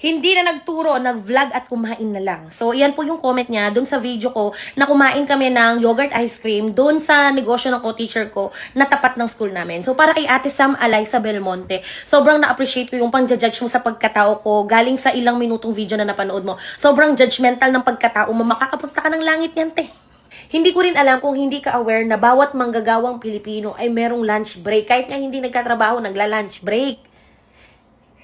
Hindi na nagturo, nag-vlog at kumain na lang. So, yan po yung comment niya dun sa video ko na kumain kami ng yogurt ice cream dun sa negosyo ng co-teacher ko na tapat ng school namin. So, para kay Ate Sam Alaysa Belmonte, sobrang na-appreciate ko yung pang-judge mo sa pagkatao ko galing sa ilang minutong video na napanood mo. Sobrang judgmental ng pagkatao mo, makakapunta ka ng langit yan, te. Hindi ko rin alam kung hindi ka aware na bawat manggagawang Pilipino ay merong lunch break. Kahit nga hindi nagtatrabaho, nagla-lunch break.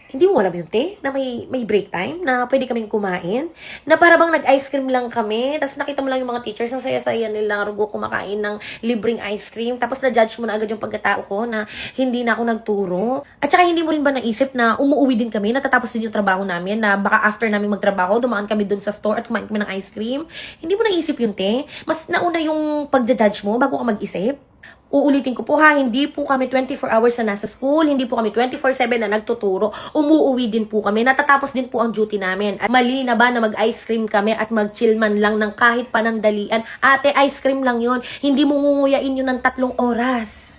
Hindi mo alam yun, te? Na may break time? Na pwede kaming kumain? Na para bang nag-ice cream lang kami? Tapos nakita mo lang yung mga teachers, ang saya-saya nila, rugo kumakain ng libreng ice cream. Tapos na-judge mo na agad yung pagkatao ko na hindi na ako nagturo. At saka hindi mo rin ba naisip na umuwi din kami, natatapos din yung trabaho namin, na baka after namin magtrabaho, dumaan kami dun sa store at kumain kami ng ice cream? Hindi mo naisip yun, te? Mas nauna yung pagja-judge mo bago ka mag-isip? Uulitin ko po ha, hindi po kami 24 hours na nasa school, hindi po kami 24/7 na nagtuturo, umuuwi din po kami, natatapos din po ang duty namin. At mali na ba na mag-ice cream kami at mag-chill man lang ng kahit panandalian? Ate, ice cream lang yun, hindi mo ngunguyain yun ng 3 oras.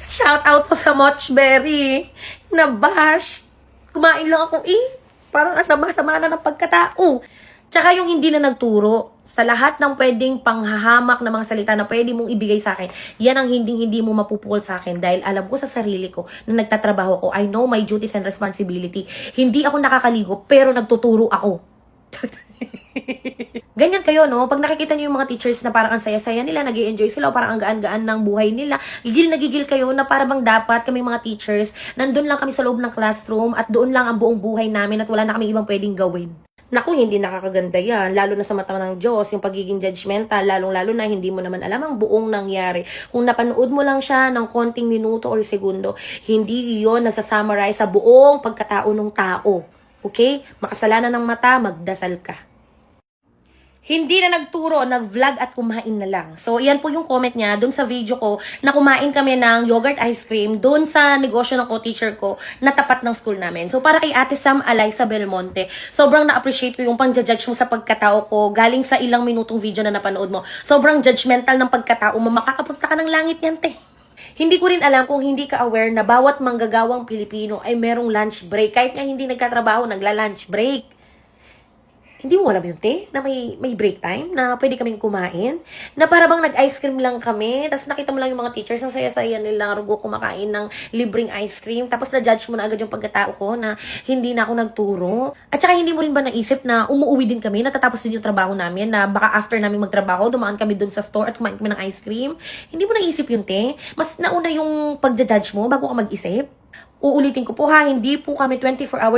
Shout out po sa Mochberry, nabash, kumain lang ako parang asama-sama na ng pagkatao. Tsaka yung hindi na nagturo, sa lahat ng pwedeng panghahamak na mga salita na pwede mong ibigay sa akin, yan ang hindi mo mapupukol sa akin dahil alam ko sa sarili ko na nagtatrabaho ko. I know my duties and responsibility. Hindi ako nakakaligo pero nagtuturo ako. Ganyan kayo, no? Pag nakikita niyo yung mga teachers na parang ang saya-saya nila, nag-i-enjoy sila, o parang ang gaan-gaan ng buhay nila, gigil na gigil kayo na para bang dapat kami mga teachers, nandun lang kami sa loob ng classroom at doon lang ang buong buhay namin at wala na kami ibang pwedeng gawin. Naku, hindi nakakaganda yan. Lalo na sa mata ng Diyos, yung pagiging judgmental, lalong-lalo na hindi mo naman alam ang buong nangyari. Kung napanood mo lang siya ng konting minuto or segundo, hindi iyon nagsasummarize sa buong pagkatao ng tao. Okay? Makasalanan ng mata, magdasal ka. Hindi na nagturo, nag-vlog at kumain na lang. So, yan po yung comment niya dun sa video ko na kumain kami ng yogurt ice cream dun sa negosyo ng co-teacher ko na tapat ng school namin. So, para kay Ate Sam Alaysa Belmonte, sobrang na-appreciate ko yung pang-judge mo sa pagkatao ko galing sa ilang minutong video na napanood mo. Sobrang judgmental ng pagkatao mo, makakapunta ka ng langit yan, te. Hindi ko rin alam kung hindi ka aware na bawat manggagawang Pilipino ay merong lunch break. Kahit nga hindi nagtatrabaho, nagla-lunch break. Hindi mo alam yun, te? Na may break time? Na pwede kaming kumain? Na para bang nag-ice cream lang kami? Tapos nakita mo lang yung mga teachers, ang saya-saya nila, rugo kumakain ng libreng ice cream. Tapos na-judge mo na agad yung pagkatao ko na hindi na ako nagturo. At saka hindi mo rin ba naisip na umuwi din kami, natatapos din yung trabaho namin, na baka after namin magtrabaho, dumaan kami dun sa store at kumain kami ng ice cream? Hindi mo naisip yun, te? Mas nauna yung pagja-judge mo bago ka mag-isip? Uulitin ko po ha, hindi po kami 24 hours